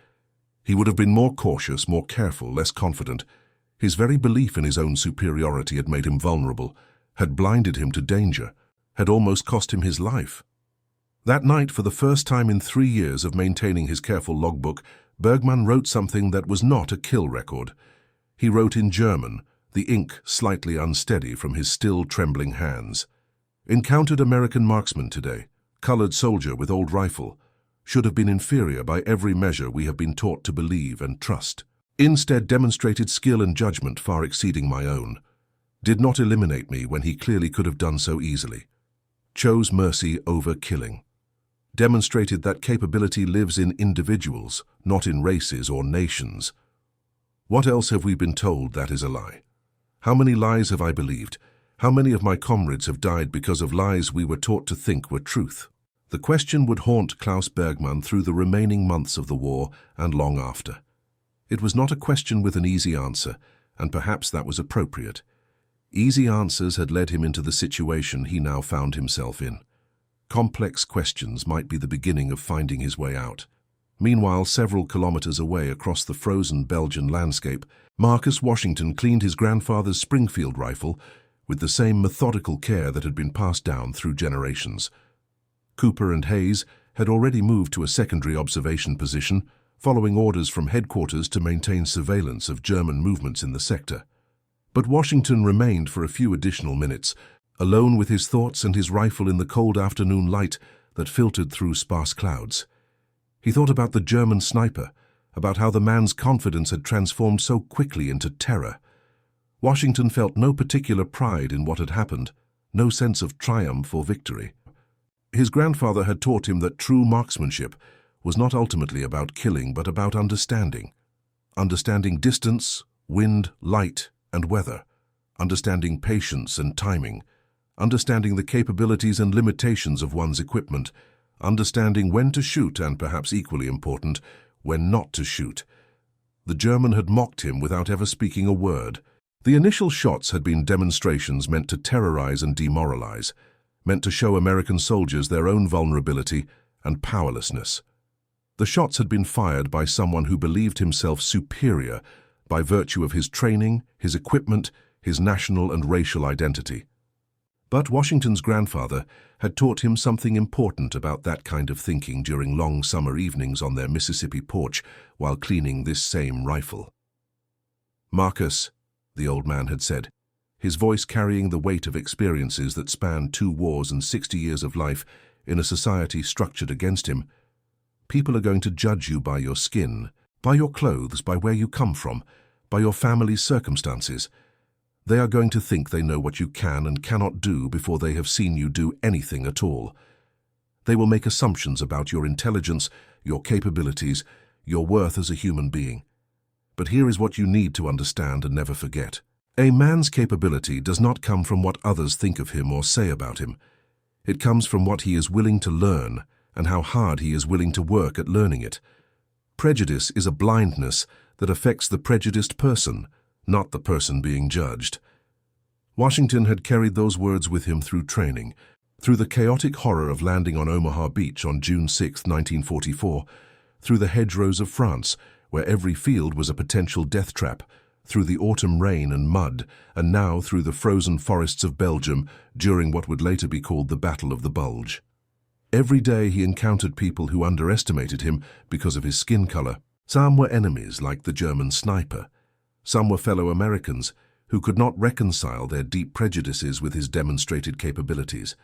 He would have been more cautious, more careful, less confident. His very belief in his own superiority had made him vulnerable, had blinded him to danger, had almost cost him his life. That night, for the first time in 3 years of maintaining his careful logbook, Bergman wrote something that was not a kill record. He wrote in German, the ink slightly unsteady from his still trembling hands. Encountered American marksman today, colored soldier with old rifle. Should have been inferior by every measure we have been taught to believe and trust. Instead demonstrated skill and judgment far exceeding my own. Did not eliminate me when he clearly could have done so easily. Chose mercy over killing. Demonstrated that capability lives in individuals, not in races or nations. What else have we been told that is a lie? How many lies have I believed? How many of my comrades have died because of lies we were taught to think were truth? The question would haunt Klaus Bergman through the remaining months of the war and long after. It was not a question with an easy answer, and perhaps that was appropriate. Easy answers had led him into the situation he now found himself in. Complex questions might be the beginning of finding his way out. Meanwhile, several kilometers away across the frozen Belgian landscape, Marcus Washington cleaned his grandfather's Springfield rifle with the same methodical care that had been passed down through generations. Cooper and Hayes had already moved to a secondary observation position, following orders from headquarters to maintain surveillance of German movements in the sector. But Washington remained for a few additional minutes, alone with his thoughts and his rifle in the cold afternoon light that filtered through sparse clouds. He thought about the German sniper, about how the man's confidence had transformed so quickly into terror. Washington felt no particular pride in what had happened, no sense of triumph or victory. His grandfather had taught him that true marksmanship was not ultimately about killing but about understanding. Understanding distance, wind, light, and weather. Understanding patience and timing. Understanding the capabilities and limitations of one's equipment. Understanding when to shoot and, perhaps equally important, when not to shoot. The German had mocked him without ever speaking a word. The initial shots had been demonstrations meant to terrorize and demoralize, meant to show American soldiers their own vulnerability and powerlessness. The shots had been fired by someone who believed himself superior by virtue of his training, his equipment, his national and racial identity. But Washington's grandfather had taught him something important about that kind of thinking during long summer evenings on their Mississippi porch while cleaning this same rifle. "Marcus," the old man had said, his voice carrying the weight of experiences that spanned 2 wars and 60 years of life in a society structured against him, "people are going to judge you by your skin, by your clothes, by where you come from, by your family's circumstances. They are going to think they know what you can and cannot do before they have seen you do anything at all. They will make assumptions about your intelligence, your capabilities, your worth as a human being. But here is what you need to understand and never forget. A man's capability does not come from what others think of him or say about him. It comes from what he is willing to learn and how hard he is willing to work at learning it. Prejudice is a blindness that affects the prejudiced person, not the person being judged." Washington had carried those words with him through training, through the chaotic horror of landing on Omaha Beach on June 6, 1944, through the hedgerows of France, where every field was a potential death trap, through the autumn rain and mud, and now through the frozen forests of Belgium during what would later be called the Battle of the Bulge. Every day he encountered people who underestimated him because of his skin color. Some were enemies like the German sniper. Some were fellow Americans who could not reconcile their deep prejudices with his demonstrated capabilities.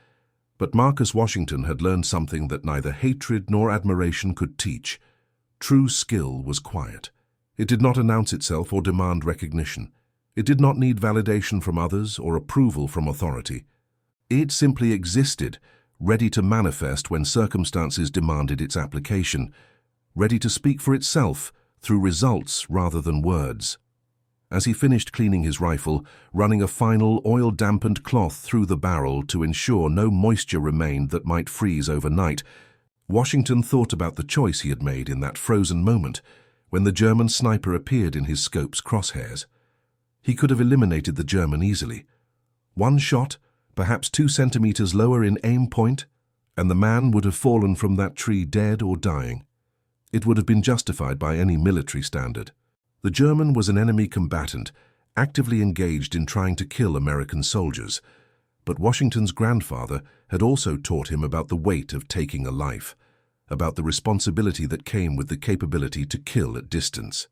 But Marcus Washington had learned something that neither hatred nor admiration could teach. True skill was quiet. It did not announce itself or demand recognition. It did not need validation from others or approval from authority. It simply existed, ready to manifest when circumstances demanded its application, ready to speak for itself through results rather than words. As he finished cleaning his rifle, running a final oil-dampened cloth through the barrel to ensure no moisture remained that might freeze overnight, Washington thought about the choice he had made in that frozen moment when the German sniper appeared in his scope's crosshairs. He could have eliminated the German easily. One shot, perhaps 2 centimeters lower in aim point, and the man would have fallen from that tree dead or dying. It would have been justified by any military standard. The German was an enemy combatant, actively engaged in trying to kill American soldiers. But Washington's grandfather had also taught him about the weight of taking a life, about the responsibility that came with the capability to kill at distance.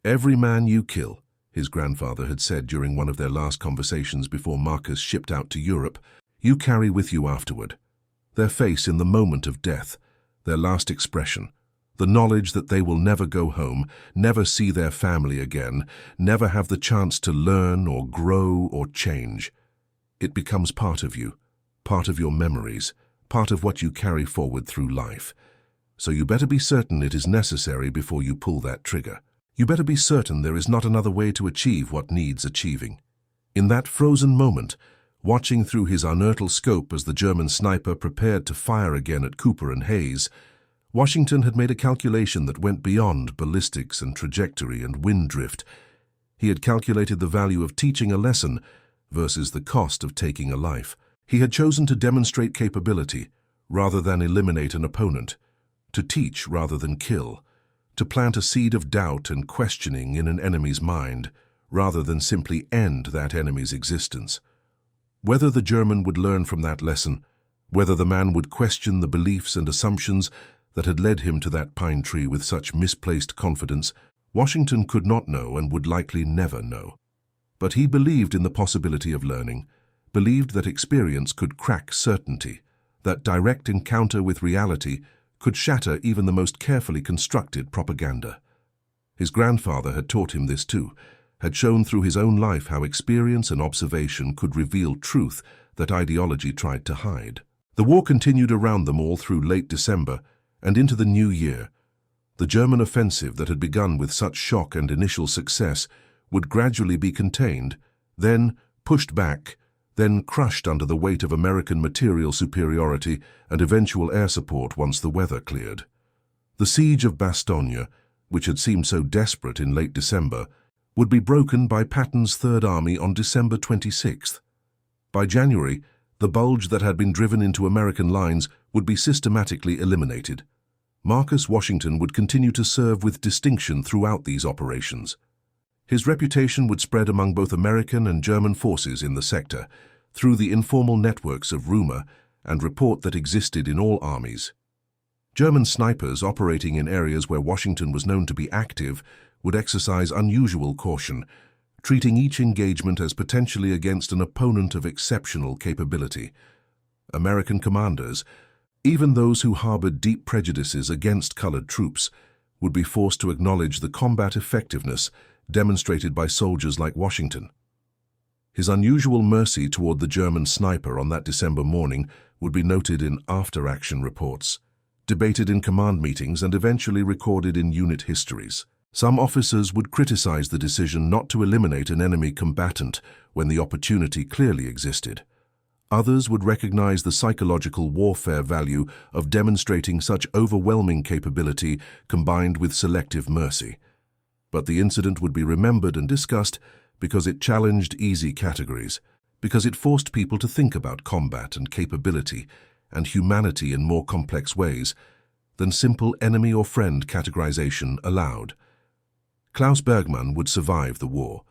"Every man you kill," his grandfather had said during one of their last conversations before Marcus shipped out to Europe, "you carry with you afterward. Their face in the moment of death, their last expression, the knowledge that they will never go home, never see their family again, never have the chance to learn or grow or change. It becomes part of you, part of your memories, part of what you carry forward through life. So you better be certain it is necessary before you pull that trigger. You better be certain there is not another way to achieve what needs achieving." In that frozen moment, watching through his unearthly scope as the German sniper prepared to fire again at Cooper and Hayes, Washington had made a calculation that went beyond ballistics and trajectory and wind drift. He had calculated the value of teaching a lesson versus the cost of taking a life. He had chosen to demonstrate capability rather than eliminate an opponent, to teach rather than kill, to plant a seed of doubt and questioning in an enemy's mind rather than simply end that enemy's existence. Whether the German would learn from that lesson, whether the man would question the beliefs and assumptions that had led him to that pine tree with such misplaced confidence, Washington could not know and would likely never know. But he believed in the possibility of learning, believed that experience could crack certainty, that direct encounter with reality could shatter even the most carefully constructed propaganda. His grandfather had taught him this too, had shown through his own life how experience and observation could reveal truth that ideology tried to hide. The war continued around them all through late December and into the new year. The German offensive that had begun with such shock and initial success would gradually be contained, then pushed back, then crushed under the weight of American material superiority and eventual air support once the weather cleared. The siege of Bastogne, which had seemed so desperate in late December, would be broken by Patton's Third Army on December 26th. By January, the bulge that had been driven into American lines would be systematically eliminated. Marcus Washington would continue to serve with distinction throughout these operations. His reputation would spread among both American and German forces in the sector through the informal networks of rumor and report that existed in all armies. German snipers operating in areas where Washington was known to be active would exercise unusual caution, treating each engagement as potentially against an opponent of exceptional capability. American commanders, even those who harbored deep prejudices against colored troops, would be forced to acknowledge the combat effectiveness demonstrated by soldiers like Washington. His unusual mercy toward the German sniper on that December morning would be noted in after-action reports, debated in command meetings, and eventually recorded in unit histories. Some officers would criticize the decision not to eliminate an enemy combatant when the opportunity clearly existed. Others would recognize the psychological warfare value of demonstrating such overwhelming capability combined with selective mercy. But the incident would be remembered and discussed because it challenged easy categories, because it forced people to think about combat and capability and humanity in more complex ways than simple enemy or friend categorization allowed. Klaus Bergmann would survive the war,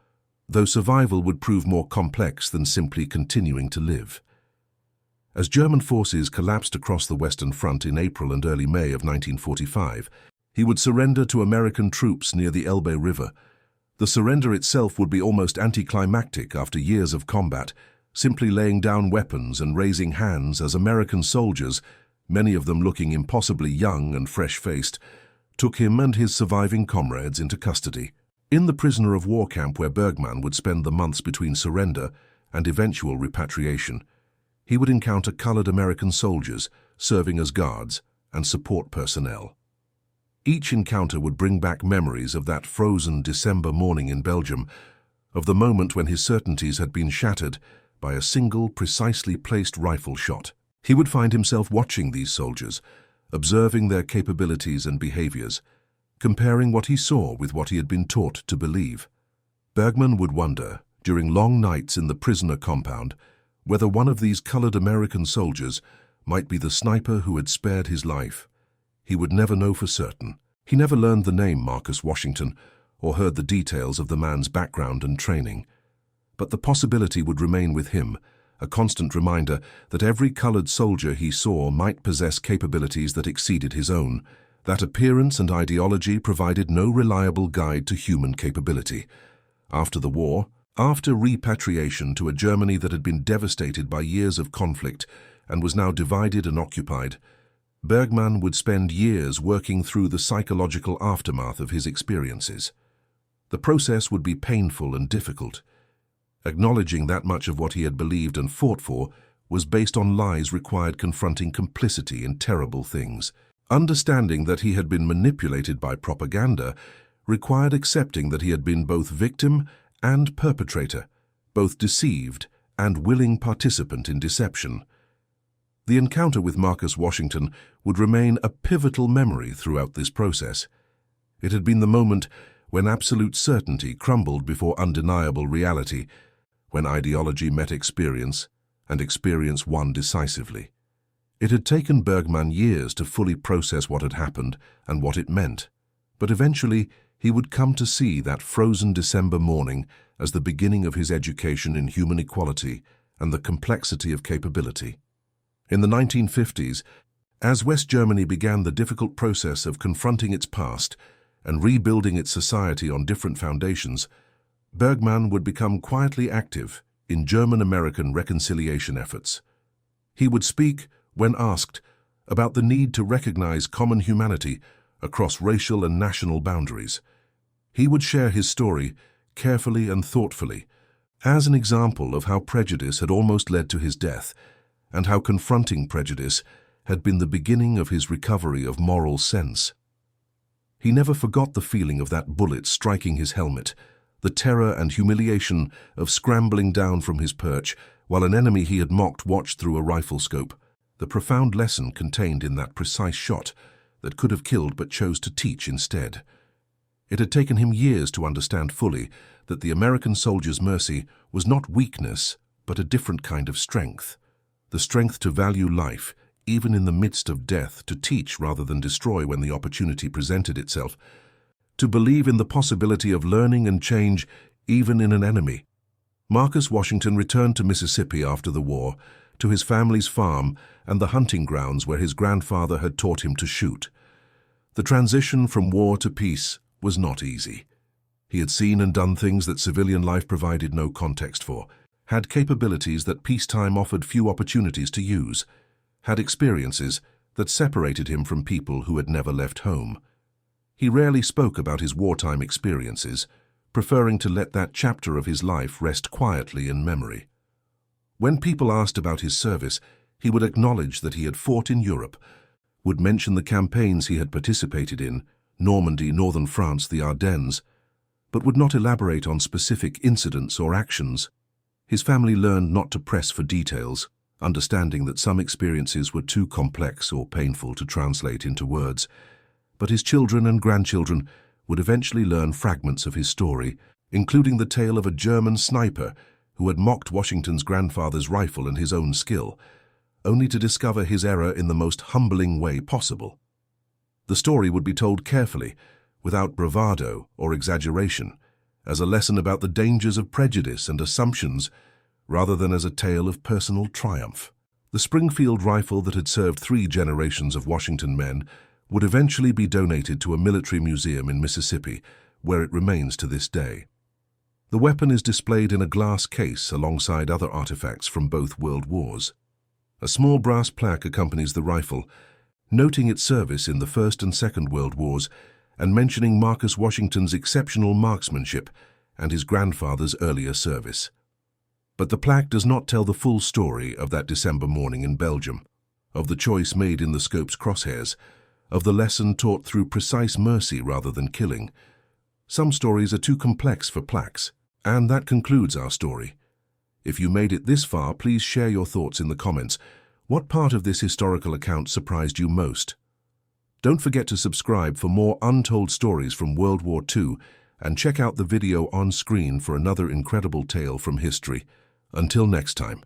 though survival would prove more complex than simply continuing to live. As German forces collapsed across the Western Front in April and early May of 1945, he would surrender to American troops near the Elbe River. The surrender itself would be almost anticlimactic after years of combat, simply laying down weapons and raising hands as American soldiers, many of them looking impossibly young and fresh-faced, took him and his surviving comrades into custody. In the prisoner of war camp where Bergmann would spend the months between surrender and eventual repatriation, he would encounter colored American soldiers serving as guards and support personnel. Each encounter would bring back memories of that frozen December morning in Belgium, of the moment when his certainties had been shattered by a single, precisely placed rifle shot. He would find himself watching these soldiers, observing their capabilities and behaviors, comparing what he saw with what he had been taught to believe. Bergmann would wonder, during long nights in the prisoner compound, whether one of these colored American soldiers might be the sniper who had spared his life. He would never know for certain. He never learned the name Marcus Washington or heard the details of the man's background and training. But the possibility would remain with him, a constant reminder that every colored soldier he saw might possess capabilities that exceeded his own. That appearance and ideology provided no reliable guide to human capability. After the war, after repatriation to a Germany that had been devastated by years of conflict and was now divided and occupied, Bergmann would spend years working through the psychological aftermath of his experiences. The process would be painful and difficult. Acknowledging that much of what he had believed and fought for was based on lies required confronting complicity in terrible things. Understanding that he had been manipulated by propaganda required accepting that he had been both victim and perpetrator, both deceived and willing participant in deception. The encounter with Marcus Washington would remain a pivotal memory throughout this process. It had been the moment when absolute certainty crumbled before undeniable reality, when ideology met experience and experience won decisively. It had taken Bergmann years to fully process what had happened and what it meant, but eventually he would come to see that frozen December morning as the beginning of his education in human equality and the complexity of capability. In the 1950s, as West Germany began the difficult process of confronting its past and rebuilding its society on different foundations, Bergmann would become quietly active in German-American reconciliation efforts. He would speak, when asked, about the need to recognize common humanity across racial and national boundaries. He would share his story carefully and thoughtfully, as an example of how prejudice had almost led to his death, and how confronting prejudice had been the beginning of his recovery of moral sense. He never forgot the feeling of that bullet striking his helmet, the terror and humiliation of scrambling down from his perch while an enemy he had mocked watched through a rifle scope, the profound lesson contained in that precise shot that could have killed but chose to teach instead. It had taken him years to understand fully that the American soldier's mercy was not weakness, but a different kind of strength. The strength to value life, even in the midst of death, to teach rather than destroy when the opportunity presented itself, to believe in the possibility of learning and change even in an enemy. Marcus Washington returned to Mississippi after the war, to his family's farm and the hunting grounds where his grandfather had taught him to shoot. The transition from war to peace was not easy. He had seen and done things that civilian life provided no context for, had capabilities that peacetime offered few opportunities to use, had experiences that separated him from people who had never left home. He rarely spoke about his wartime experiences, preferring to let that chapter of his life rest quietly in memory. When people asked about his service, he would acknowledge that he had fought in Europe, would mention the campaigns he had participated in, Normandy, northern France, the Ardennes, but would not elaborate on specific incidents or actions. His family learned not to press for details, understanding that some experiences were too complex or painful to translate into words. But his children and grandchildren would eventually learn fragments of his story, including the tale of a German sniper who had mocked Washington's grandfather's rifle and his own skill, only to discover his error in the most humbling way possible. The story would be told carefully, without bravado or exaggeration, as a lesson about the dangers of prejudice and assumptions rather than as a tale of personal triumph. The Springfield rifle that had served 3 generations of Washington men would eventually be donated to a military museum in Mississippi, where it remains to this day. The weapon is displayed in a glass case alongside other artifacts from both World Wars. A small brass plaque accompanies the rifle, noting its service in the First and Second World Wars and mentioning Marcus Washington's exceptional marksmanship and his grandfather's earlier service. But the plaque does not tell the full story of that December morning in Belgium, of the choice made in the scope's crosshairs, of the lesson taught through precise mercy rather than killing. Some stories are too complex for plaques, and that concludes our story. If you made it this far, please share your thoughts in the comments. What part of this historical account surprised you most? Don't forget to subscribe for more untold stories from World War II and check out the video on screen for another incredible tale from history. Until next time.